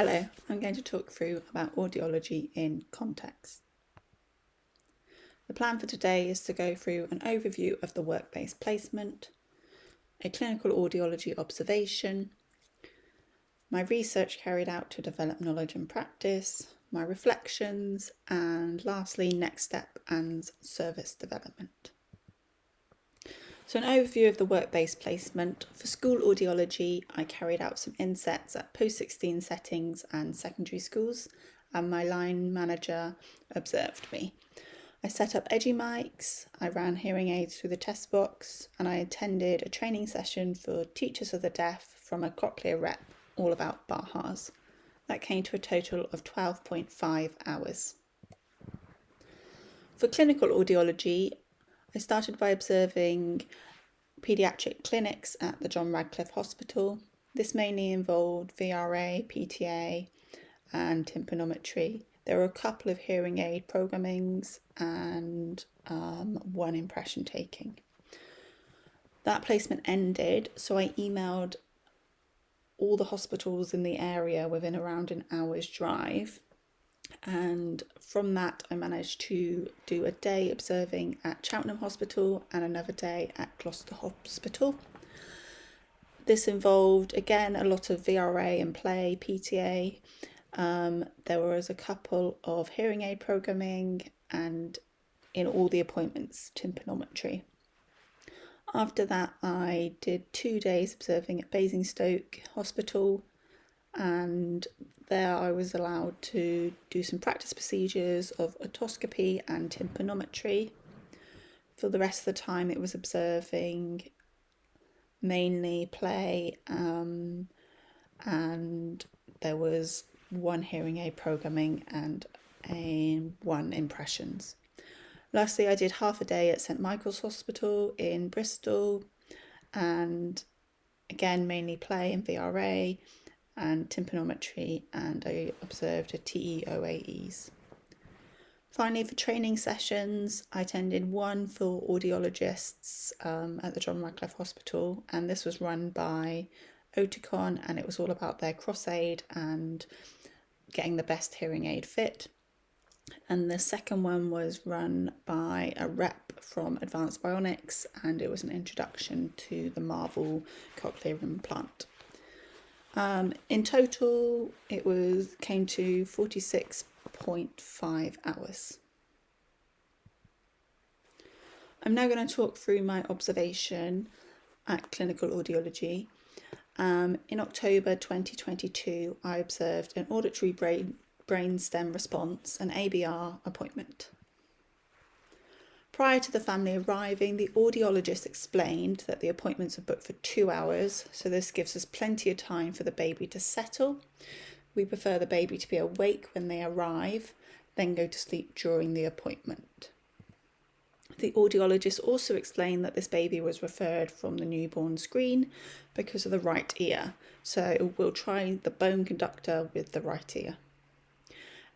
Hello, I'm going to talk through about audiology in context. The plan for today is to go through an overview of the work-based placement, a clinical audiology observation, my research carried out to develop knowledge and practice, my reflections, and lastly, next step and service development. So an overview of the work-based placement. For school audiology, I carried out some insets at post-16 settings and secondary schools, and my line manager observed me. I set up edgy mics, I ran hearing aids through the test box, and I attended a training session for teachers of the deaf from a cochlear rep all about Bahas. That came to a total of 12.5 hours. For clinical audiology, I started by observing paediatric clinics at the John Radcliffe Hospital. This mainly involved VRA, PTA and tympanometry. There were a couple of hearing aid programmings and one impression taking. That placement ended, so I emailed all the hospitals in the area within around an hour's drive. And from that I managed to do a day observing at Cheltenham Hospital and another day at Gloucester Hospital. This involved again a lot of VRA and play, PTA. There was a couple of hearing aid programming and in all the appointments tympanometry. After that I did 2 days observing at Basingstoke Hospital, and there I was allowed to do some practice procedures of otoscopy and tympanometry. For the rest of the time it was observing mainly play, and there was one hearing aid programming and one impressions. Lastly, I did half a day at St Michael's Hospital in Bristol, and again mainly play and VRA and tympanometry, and I observed a TEOAEs. Finally, for training sessions, I attended one for audiologists at the John Radcliffe Hospital, and this was run by Oticon, and it was all about their cross-aid and getting the best hearing aid fit. And the second one was run by a rep from Advanced Bionics, and it was an introduction to the Marvel cochlear implant. In total, it came to 46.5 hours. I'm now going to talk through my observation at Clinical Audiology. In October 2022, I observed an auditory brainstem response, an ABR appointment. Prior to the family arriving, the audiologist explained that the appointments are booked for 2 hours, so this gives us plenty of time for the baby to settle. We prefer the baby to be awake when they arrive, then go to sleep during the appointment. The audiologist also explained that this baby was referred from the newborn screen because of the right ear, so we'll try the bone conductor with the right ear.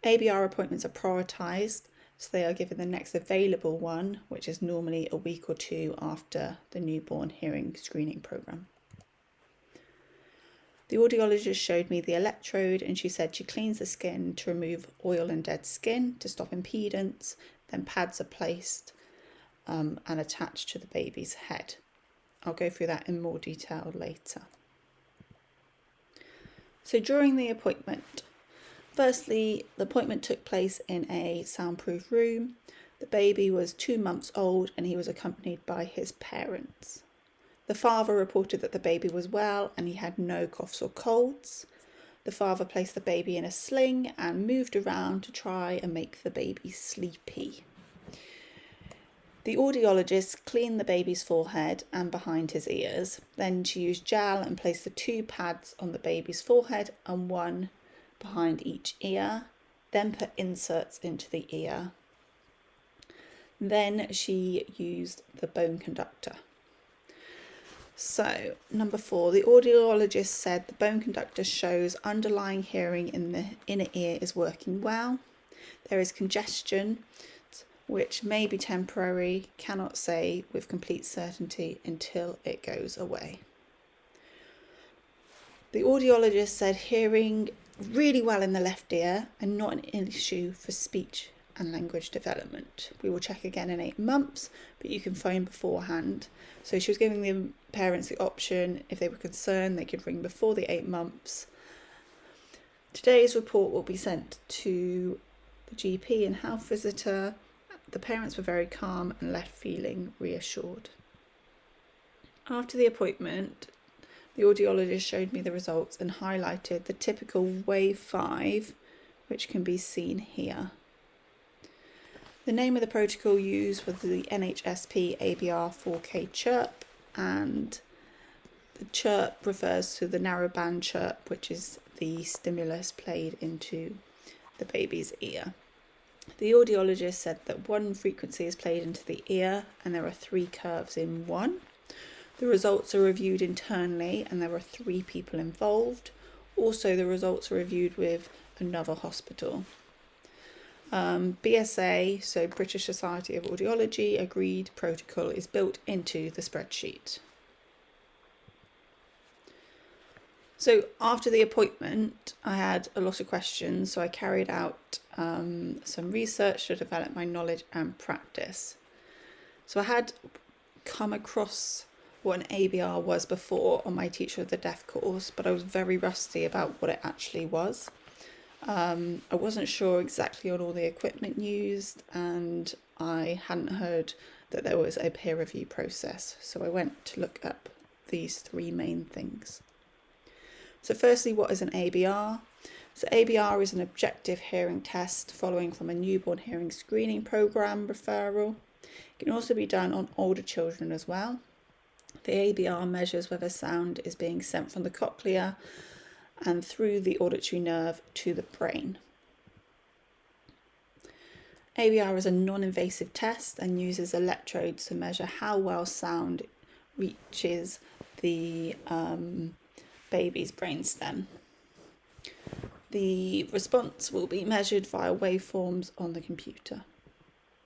ABR appointments are prioritised, so they are given the next available one, which is normally a week or two after the newborn hearing screening programme. The audiologist showed me the electrode, and she said she cleans the skin to remove oil and dead skin to stop impedance, then pads are placed and attached to the baby's head. I'll go through that in more detail later. So during the appointment, firstly, the appointment took place in a soundproof room. The baby was 2 months old and he was accompanied by his parents. The father reported that the baby was well and he had no coughs or colds. The father placed the baby in a sling and moved around to try and make the baby sleepy. The audiologist cleaned the baby's forehead and behind his ears. Then she used gel and placed the 2 pads on the baby's forehead and one behind each ear, then put inserts into the ear. Then she used the bone conductor. So, number 4, the audiologist said the bone conductor shows underlying hearing in the inner ear is working well. There is congestion, which may be temporary, cannot say with complete certainty until it goes away. The audiologist said hearing really well in the left ear and not an issue for speech and language development. We will check again in 8 months, but you can phone beforehand. So she was giving the parents the option, if they were concerned, they could ring before the 8 months. Today's report will be sent to the GP and health visitor. The parents were very calm and left feeling reassured. After the appointment, the audiologist showed me the results and highlighted the typical wave 5, which can be seen here. The name of the protocol used was the NHSP ABR 4K chirp, and the chirp refers to the narrowband chirp, which is the stimulus played into the baby's ear. The audiologist said that 1 frequency is played into the ear and there are 3 curves in 1. The results are reviewed internally and there are 3 people involved. Also, the results are reviewed with another hospital. BSA, so British Society of Audiology, agreed protocol is built into the spreadsheet. So after the appointment, I had a lot of questions, so I carried out some research to develop my knowledge and practice. So I had come across what an ABR was before on my Teacher of the Deaf course, but I was very rusty about what it actually was. I wasn't sure exactly on all the equipment used, and I hadn't heard that there was a peer review process, so I went to look up these 3 main things. So firstly, what is an ABR? So ABR is an objective hearing test following from a newborn hearing screening programme referral. It can also be done on older children as well. The ABR measures whether sound is being sent from the cochlea and through the auditory nerve to the brain. ABR is a non-invasive test and uses electrodes to measure how well sound reaches the baby's brainstem. The response will be measured via waveforms on the computer.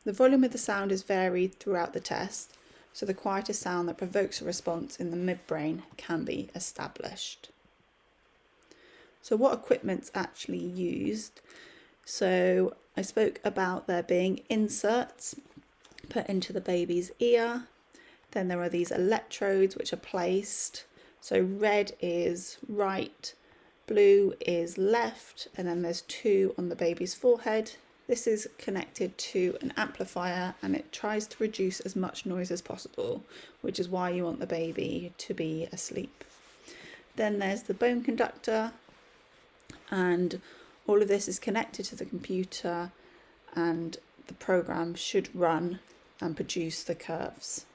The volume of the sound is varied throughout the test, so the quieter sound that provokes a response in the midbrain can be established. So what equipment's actually used? So I spoke about there being inserts put into the baby's ear. Then there are these electrodes which are placed. So red is right, blue is left, and then there's 2 on the baby's forehead. This is connected to an amplifier and it tries to reduce as much noise as possible, which is why you want the baby to be asleep. Then there's the bone conductor, and all of this is connected to the computer and the program should run and produce the curves.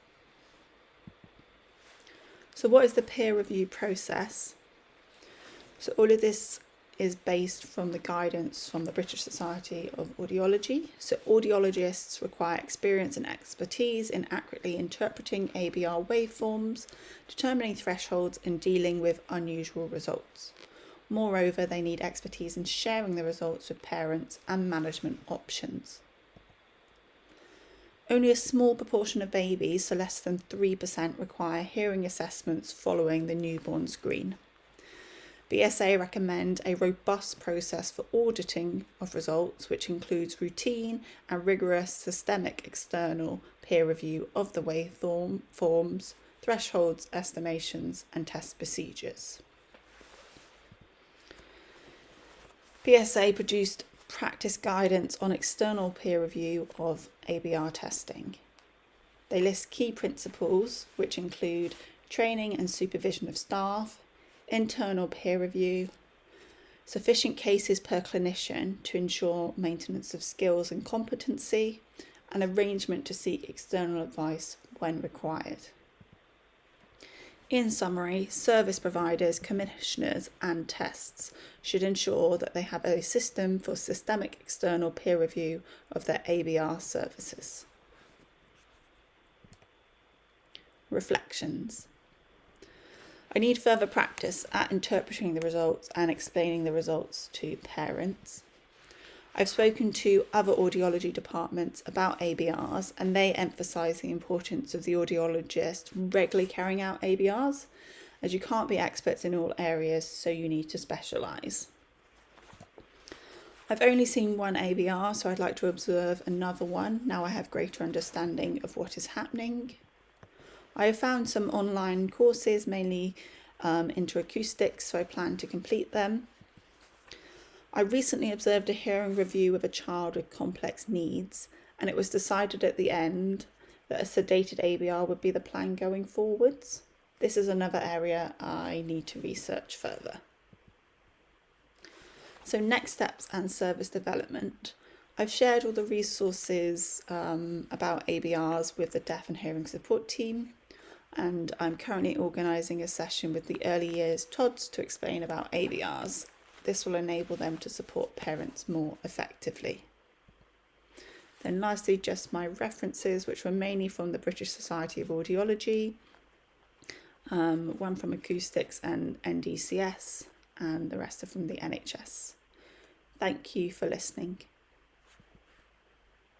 So what is the peer review process? So all of this is based from the guidance from the British Society of Audiology. So audiologists require experience and expertise in accurately interpreting ABR waveforms, determining thresholds and dealing with unusual results. Moreover, they need expertise in sharing the results with parents and management options. Only a small proportion of babies, so less than 3%, require hearing assessments following the newborn screen. BSA recommend a robust process for auditing of results, which includes routine and rigorous systemic external peer review of the waveforms, thresholds, estimations, and test procedures. BSA produced practice guidance on external peer review of ABR testing. They list key principles, which include training and supervision of staff, internal peer review, sufficient cases per clinician to ensure maintenance of skills and competency, and arrangement to seek external advice when required. In summary, service providers, commissioners and tests should ensure that they have a system for systemic external peer review of their ABR services. Reflections. I need further practice at interpreting the results and explaining the results to parents. I've spoken to other audiology departments about ABRs and they emphasise the importance of the audiologist regularly carrying out ABRs, as you can't be experts in all areas, so you need to specialise. I've only seen one ABR, so I'd like to observe another one now I have greater understanding of what is happening. I have found some online courses, mainly into acoustics, so I plan to complete them. I recently observed a hearing review of a child with complex needs, and it was decided at the end that a sedated ABR would be the plan going forwards. This is another area I need to research further. So next steps and service development. I've shared all the resources about ABRs with the Deaf and Hearing Support team, and I'm currently organising a session with the early years TODs to explain about ABRs. This will enable them to support parents more effectively. Then lastly, just my references, which were mainly from the British Society of Audiology, one from Acoustics and NDCS, and the rest are from the NHS. Thank you for listening.